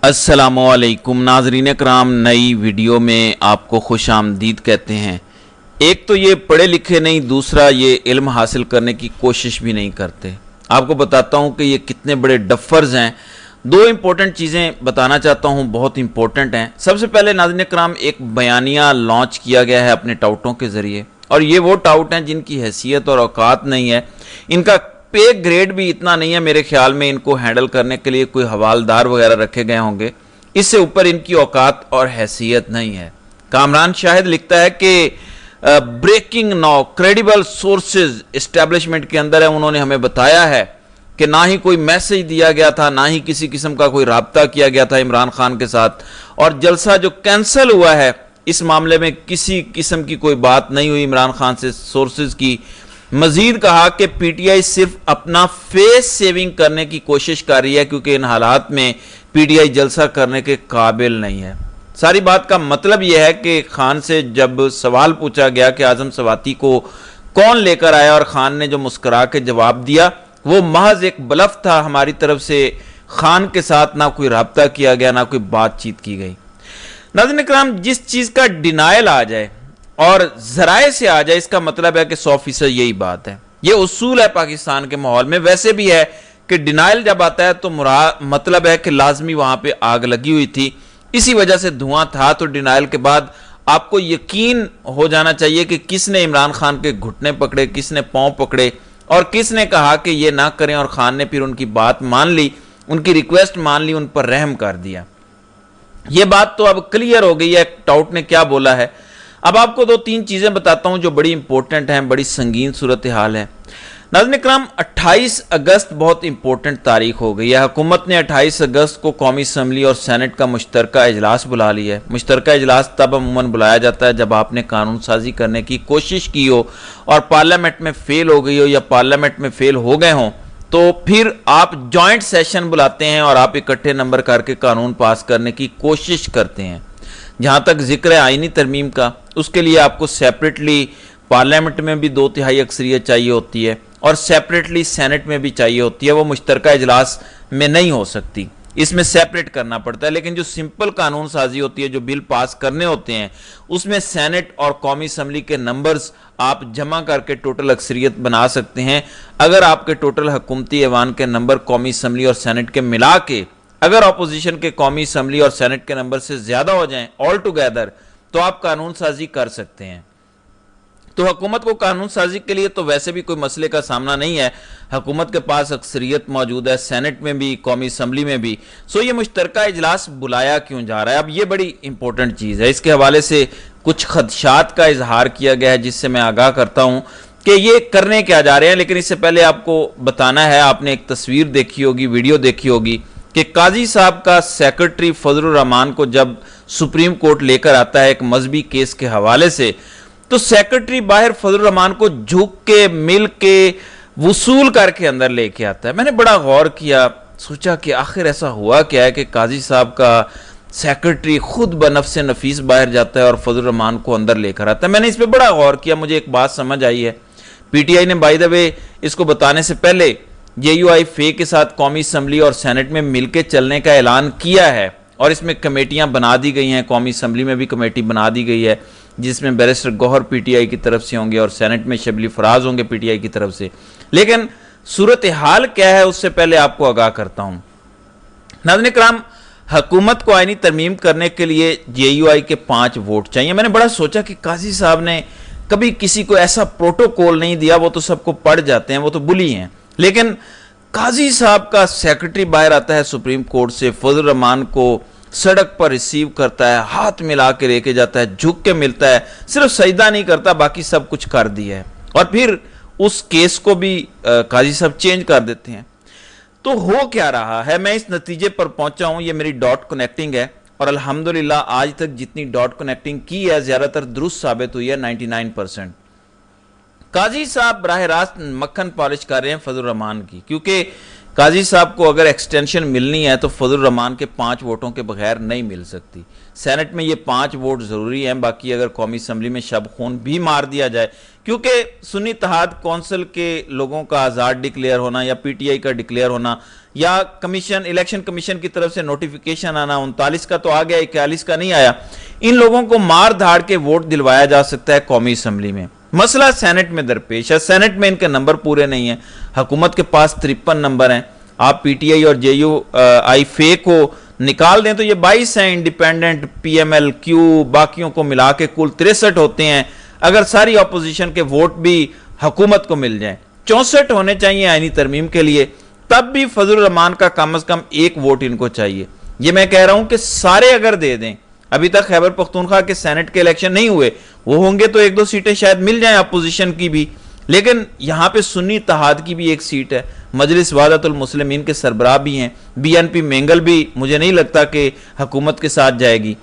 السلام علیکم ناظرین کرام، نئی ویڈیو میں آپ کو خوش آمدید کہتے ہیں۔ ایک تو یہ پڑھے لکھے نہیں، دوسرا یہ علم حاصل کرنے کی کوشش بھی نہیں کرتے۔ آپ کو بتاتا ہوں کہ یہ کتنے بڑے ڈفرز ہیں۔ دو امپورٹنٹ چیزیں بتانا چاہتا ہوں، بہت امپورٹنٹ ہیں۔ سب سے پہلے ناظرین کرام، ایک بیانیہ لانچ کیا گیا ہے اپنے ٹاؤٹوں کے ذریعے، اور یہ وہ ٹاؤٹ ہیں جن کی حیثیت اور اوقات نہیں ہے، ان کا پے گریڈ بھی اتنا نہیں ہے میرے خیال میں، ان کو ہینڈل کرنے کے لیے کوئی حوالدار وغیرہ رکھے گئے ہوں گے، اس سے اوپر ان کی اوقات اور حیثیت نہیں ہے۔ کامران شاہد لکھتا ہے کہ breaking now credible sources establishment کے اندر ہے، انہوں نے ہمیں بتایا ہے کہ نہ ہی کوئی میسج دیا گیا تھا، نہ ہی کسی قسم کا کوئی رابطہ کیا گیا تھا عمران خان کے ساتھ، اور جلسہ جو کینسل ہوا ہے اس معاملے میں کسی قسم کی کوئی بات نہیں ہوئی عمران خان سے سورسز کی۔ مزید کہا کہ پی ٹی آئی صرف اپنا فیس سیونگ کرنے کی کوشش کر رہی ہے، کیونکہ ان حالات میں پی ٹی آئی جلسہ کرنے کے قابل نہیں ہے۔ ساری بات کا مطلب یہ ہے کہ خان سے جب سوال پوچھا گیا کہ اعظم سواتی کو کون لے کر آیا، اور خان نے جو مسکرا کے جواب دیا وہ محض ایک بلف تھا ہماری طرف سے، خان کے ساتھ نہ کوئی رابطہ کیا گیا، نہ کوئی بات چیت کی گئی۔ ناظرین کرام، جس چیز کا ڈینائل آ جائے اور ذرائع سے آ جائے، اس کا مطلب ہے کہ 100% یہی بات ہے۔ یہ اصول ہے پاکستان کے ماحول میں، ویسے بھی ہے کہ ڈینائل جب آتا ہے تو مطلب ہے کہ لازمی وہاں پہ آگ لگی ہوئی تھی، اسی وجہ سے دھواں تھا۔ تو ڈینائل کے بعد آپ کو یقین ہو جانا چاہیے کہ کس نے عمران خان کے گھٹنے پکڑے، کس نے پاؤں پکڑے، اور کس نے کہا کہ یہ نہ کریں، اور خان نے پھر ان کی بات مان لی، ان کی ریکویسٹ مان لی، ان پر رحم کر دیا۔ یہ بات تو اب کلیئر ہو گئی ہے ٹاؤٹ نے کیا بولا ہے۔ اب آپ کو دو تین چیزیں بتاتا ہوں جو بڑی امپورٹنٹ ہیں، بڑی سنگین صورتحال ہے۔ ناظرین کرام، 28 اگست بہت امپورٹنٹ تاریخ ہو گئی ہے۔ حکومت نے 28 اگست کو قومی اسمبلی اور سینٹ کا مشترکہ اجلاس بلا لیا ہے۔ مشترکہ اجلاس تب عموماً بلایا جاتا ہے جب آپ نے قانون سازی کرنے کی کوشش کی ہو اور پارلیمنٹ میں فیل ہو گئی ہو یا پارلیمنٹ میں فیل ہو گئے ہوں، تو پھر آپ جوائنٹ سیشن بلاتے ہیں اور آپ اکٹھے نمبر کر کے قانون پاس کرنے کی کوشش کرتے ہیں۔ جہاں تک ذکر ہے آئینی ترمیم کا، اس کے لیے آپ کو سیپریٹلی پارلیمنٹ میں بھی 2/3 اکثریت چاہیے ہوتی ہے، اور سیپریٹلی سینٹ میں بھی چاہیے ہوتی ہے۔ وہ مشترکہ اجلاس میں نہیں ہو سکتی، اس میں سیپریٹ کرنا پڑتا ہے۔ لیکن جو سمپل قانون سازی ہوتی ہے، جو بل پاس کرنے ہوتے ہیں، اس میں سینٹ اور قومی اسمبلی کے نمبرز آپ جمع کر کے ٹوٹل اکثریت بنا سکتے ہیں۔ اگر آپ کے ٹوٹل حکومتی ایوان کے نمبر قومی اسمبلی اور سینٹ کے ملا کے اگر اپوزیشن کے قومی اسمبلی اور سینٹ کے نمبر سے زیادہ ہو جائیں آل ٹوگیدر، تو آپ قانون سازی کر سکتے ہیں۔ تو حکومت کو قانون سازی کے لیے تو ویسے بھی کوئی مسئلے کا سامنا نہیں ہے، حکومت کے پاس اکثریت موجود ہے، سینٹ میں بھی، قومی اسمبلی میں بھی۔ یہ مشترکہ اجلاس بلایا کیوں جا رہا ہے؟ اب یہ بڑی امپورٹنٹ چیز ہے۔ اس کے حوالے سے کچھ خدشات کا اظہار کیا گیا ہے، جس سے میں آگاہ کرتا ہوں کہ یہ کرنے کیا جا رہے ہیں۔ لیکن اس سے پہلے آپ کو بتانا ہے، آپ نے ایک تصویر دیکھی ہوگی، ویڈیو دیکھی ہوگی کہ قاضی صاحب کا سیکرٹری فضل الرحمان کو جب سپریم کورٹ لے کر آتا ہے ایک مذہبی کیس کے حوالے سے، تو سیکرٹری باہر فضل الرحمان کو جھک کے مل کے وصول کر کے اندر لے کے آتا ہے۔ میں نے بڑا غور کیا، سوچا کہ آخر ایسا ہوا کیا ہے کہ قاضی صاحب کا سیکرٹری خود بنفس نفیس باہر جاتا ہے اور فضل الرحمان کو اندر لے کر آتا ہے۔ میں نے اس پہ بڑا غور کیا، مجھے ایک بات سمجھ آئی ہے۔ پی ٹی آئی نے بائی دا وے اس کو بتانے سے پہلے جے یو آئی فے کے ساتھ قومی اسمبلی اور سینٹ میں مل کے چلنے کا اعلان کیا ہے، اور اس میں کمیٹیاں بنا دی گئی ہیں۔ قومی اسمبلی میں بھی کمیٹی بنا دی گئی ہے، جس میں barrister Gauhar P T I کی طرف سے ہوں گے، اور سینٹ میں شبلی فراز ہوں گے پی ٹی آئی کی طرف سے۔ لیکن صورتحال کیا ہے اس سے پہلے آپ کو آگاہ کرتا ہوں۔ ناظرین کرام، حکومت کو آئینی ترمیم کرنے کے لیے جے یو آئی کے 5 ووٹ چاہیے۔ میں نے بڑا سوچا کہ قاضی صاحب نے کبھی کسی کو ایسا پروٹوکول نہیں دیا، وہ تو سب کو پڑھ جاتے ہیں، وہ تو بلی ہیں۔ لیکن قاضی صاحب کا سیکرٹری باہر آتا ہے سپریم کورٹ سے، فضل الرحمان کو سڑک پر ریسیو کرتا ہے، ہاتھ ملا کے لے کے جاتا ہے، جھک کے ملتا ہے، صرف سجدہ نہیں کرتا، باقی سب کچھ کر دیا ہے، اور پھر اس کیس کو بھی قاضی صاحب چینج کر دیتے ہیں۔ تو ہو کیا رہا ہے؟ میں اس نتیجے پر پہنچا ہوں، یہ میری ڈاٹ کنیکٹنگ ہے، اور الحمدللہ آج تک جتنی ڈاٹ کنیکٹنگ کی ہے زیادہ تر درست ثابت ہوئی ہے، 99%۔ قاضی صاحب براہ راست مکھن پالش کر رہے ہیں فضل الرحمان کی، کیونکہ قاضی صاحب کو اگر ایکسٹینشن ملنی ہے تو فضل الرحمان کے 5 ووٹوں کے بغیر نہیں مل سکتی. سینٹ میں یہ 5 ووٹ ضروری ہیں. باقی اگر قومی اسمبلی میں شب خون بھی مار دیا جائے، کیونکہ سنی اتحاد کونسل کے لوگوں کا آزاد ڈکلیئر ہونا یا پی ٹی آئی کا ڈکلیئر ہونا یا الیکشن کمیشن کی طرف سے نوٹیفیکیشن آنا 39 کا تو آ گیا، 41 کا نہیں آیا، ان لوگوں کو مار دھاڑ کے ووٹ دلوایا جا سکتا ہے قومی اسمبلی میں. مسئلہ سینٹ میں درپیش ہے. سینٹ میں ان کے نمبر پورے نہیں ہیں. حکومت کے پاس 53 نمبر ہیں. آپ پی ٹی آئی اور جے یو آئی فے کو نکال دیں تو یہ 22 ہیں. انڈیپینڈنٹ، پی ایم ایل، کیو، باقیوں کو ملا کے کل 63 ہوتے ہیں. اگر ساری اپوزیشن کے ووٹ بھی حکومت کو مل جائیں، 64 ہونے چاہیے آئینی ترمیم کے لیے، تب بھی فضل الرحمان کا کم از کم 1 ووٹ ان کو چاہیے. یہ میں کہہ رہا ہوں کہ سارے اگر دے دیں، ابھی تک خیبر پختونخوا کے سینٹ کے الیکشن نہیں ہوئے، وہ ہوں گے تو 1-2 سیٹیں شاید مل جائیں اپوزیشن کی بھی، لیکن یہاں پہ سنی اتحاد کی بھی 1 سیٹ ہے. مجلس وحدت المسلمین کے سربراہ بھی ہیں. بی این پی مینگل بھی مجھے نہیں لگتا کہ حکومت کے ساتھ جائے گی.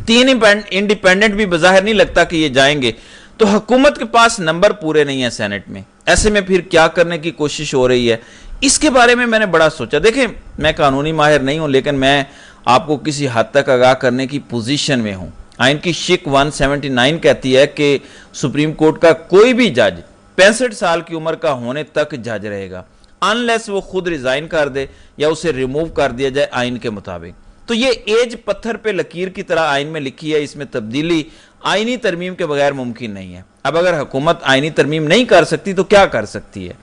3 انڈیپینڈنٹ بھی بظاہر نہیں لگتا کہ یہ جائیں گے. تو حکومت کے پاس نمبر پورے نہیں ہیں سینٹ میں. ایسے میں پھر کیا کرنے کی کوشش ہو رہی ہے، اس کے بارے میں نے بڑا سوچا. دیکھیں، میں قانونی ماہر نہیں ہوں، لیکن میں آپ کو کسی حد تک آگاہ کرنے کی پوزیشن میں ہوں. آئین کی شک 179 کہتی ہے کہ سپریم کورٹ کا کوئی بھی جج 65 سال کی عمر کا ہونے تک جج رہے گا، انلیس وہ خود ریزائن کر دے یا اسے ریموو کر دیا جائے آئین کے مطابق. تو یہ ایج پتھر پہ لکیر کی طرح آئین میں لکھی ہے. اس میں تبدیلی آئینی ترمیم کے بغیر ممکن نہیں ہے. اب اگر حکومت آئینی ترمیم نہیں کر سکتی تو کیا کر سکتی ہے؟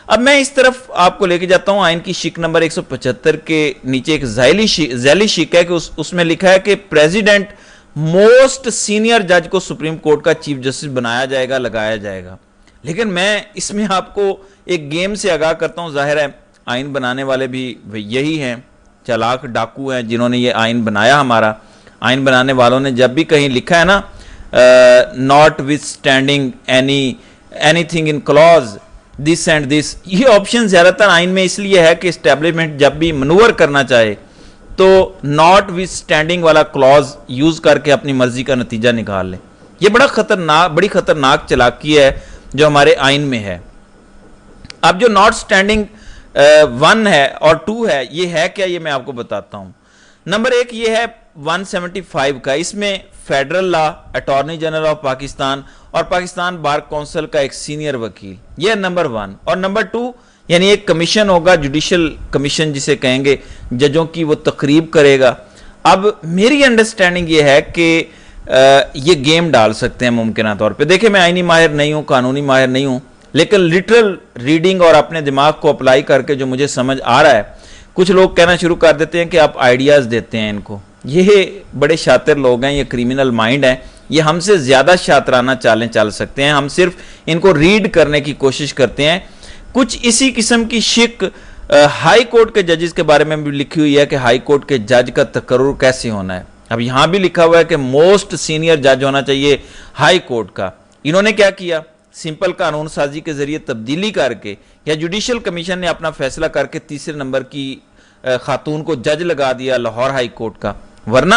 اب میں اس طرف آپ کو لے کے جاتا ہوں. آئین کی شک نمبر 175 کے نیچے ایک ذیلی شک ہے کہ اس میں لکھا ہے کہ پریزیڈنٹ موسٹ سینئر جج کو سپریم کورٹ کا چیف جسٹس بنایا جائے گا، لگایا جائے گا. لیکن میں اس میں آپ کو ایک گیم سے آگاہ کرتا ہوں. ظاہر ہے آئین بنانے والے بھی یہی ہیں، چلاک ڈاکو ہیں جنہوں نے یہ آئین بنایا. ہمارا آئین بنانے والوں نے جب بھی کہیں لکھا ہے نا notwithstanding anything in clause this and this, یہ آپشن زیادہ تر آئین میں اس لیے ہے کہ اسٹیبلشمنٹ جب بھی منور کرنا چاہے تو ناٹ وتھ اسٹینڈنگ والا کلوز یوز کر کے اپنی مرضی کا نتیجہ نکال لیں. یہ بڑی خطرناک چلاکی ہے جو ہمارے آئین میں ہے. اب جو ناٹ اسٹینڈنگ 1 ہے اور 2 ہے، یہ ہے کیا، یہ میں آپ کو بتاتا ہوں. نمبر 1 یہ ہے 175 کا. اس میں federal law, attorney general of Pakistan اور پاکستان بار کونسل کا ایک سینئر وکیل، یہ نمبر 1. اور نمبر 2 یعنی ایک کمیشن ہوگا، جوڈیشل کمیشن جسے کہیں گے، ججوں کی، وہ تقریب کرے گا. اب میری انڈرسٹینڈنگ یہ ہے کہ یہ گیم ڈال سکتے ہیں ممکنہ طور پہ. دیکھیں، میں آئینی ماہر نہیں ہوں، قانونی ماہر نہیں ہوں، لیکن لٹرل ریڈنگ اور اپنے دماغ کو اپلائی کر کے جو مجھے سمجھ آ رہا ہے، کچھ لوگ کہنا شروع کر دیتے ہیں کہ آپ آئیڈیاز دیتے ہیں ان کو. یہ بڑے شاطر لوگ ہیں، یہ کریمنل مائنڈ ہیں، یہ ہم سے زیادہ شاطرانہ چالیں چل سکتے ہیں. ہم صرف ان کو ریڈ کرنے کی کوشش کرتے ہیں. کچھ اسی قسم کی شک ہائی کورٹ کے ججز کے بارے میں بھی لکھی ہوئی ہے کہ ہائی کورٹ کے جج کا تقرر کیسے ہونا ہے. اب یہاں بھی لکھا ہوا ہے کہ موسٹ سینئر جج ہونا چاہیے ہائی کورٹ کا. انہوں نے کیا کیا؟ سمپل قانون سازی کے ذریعے تبدیلی کر کے یا جوڈیشل کمیشن نے اپنا فیصلہ کر کے 3 نمبر کی خاتون کو جج لگا دیا لاہور ہائی کورٹ کا. ورنہ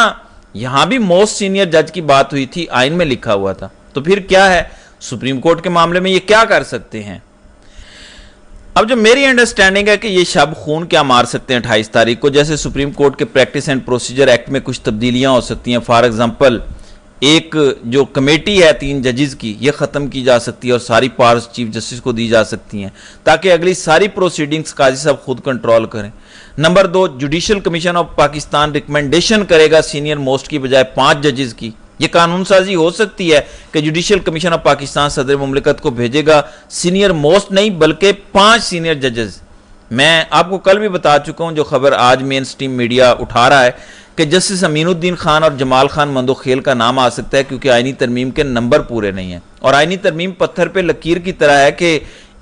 یہاں بھی موسٹ سینئر جج کی بات ہوئی تھی، آئین میں لکھا ہوا تھا. تو پھر کیا ہے، سپریم کورٹ کے معاملے میں یہ کیا کر سکتے ہیں؟ اب جو میری انڈرسٹینڈنگ ہے کہ یہ شب خون کیا مار سکتے ہیں 28 تاریخ کو. جیسے سپریم کورٹ کے پریکٹس اینڈ پروسیجر ایکٹ میں کچھ تبدیلیاں ہو سکتی ہیں. فار ایگزامپل ایک جو کمیٹی ہے 3 ججز کی، یہ ختم کی جا سکتی ہے اور ساری پاورز چیف جسٹس کو دی جا سکتی ہیں تاکہ اگلی ساری پروسیڈنگز قاضی صاحب خود کنٹرول کریں. Number 2، judicial commission of Pakistan recommendation کرے گا سینئر موسٹ کی بجائے 5 ججز کی. یہ قانون سازی ہو سکتی ہے کہ جوڈیشل کمیشن آف پاکستان صدر مملکت کو بھیجے گا سینئر موسٹ نہیں بلکہ 5 سینئر ججز. میں آپ کو کل بھی بتا چکا ہوں، جو خبر آج مین سٹریم میڈیا اٹھا رہا ہے کہ جسٹس امین الدین خان اور جمال خان مندوخیل کا نام آ سکتا ہے کیونکہ آئینی ترمیم کے نمبر پورے نہیں ہیں. اور آئینی ترمیم پتھر پہ لکیر کی طرح ہے کہ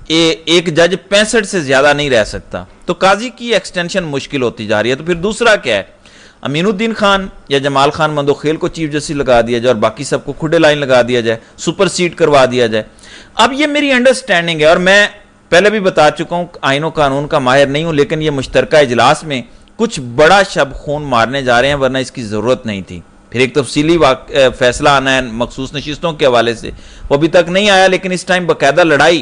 ایک جج 65 سے زیادہ نہیں رہ سکتا. تو قاضی کی ایکسٹینشن مشکل ہوتی جا رہی ہے. تو پھر دوسرا کیا ہے، امین الدین خان یا جمال خان مندوخیل کو چیف جسٹس لگا دیا جائے اور باقی سب کو کھڈے لائن لگا دیا جائے، سپر سیڈ کروا دیا جائے. اب یہ میری انڈرسٹینڈنگ ہے اور میں پہلے بھی بتا چکا ہوں آئین و قانون کا ماہر نہیں ہوں، لیکن یہ مشترکہ اجلاس میں کچھ بڑا شب خون مارنے جا رہے ہیں، ورنہ اس کی ضرورت نہیں تھی. پھر ایک تفصیلی فیصلہ آنا ہے مخصوص نشستوں کے حوالے سے، وہ ابھی تک نہیں آیا، لیکن اس ٹائم باقاعدہ لڑائی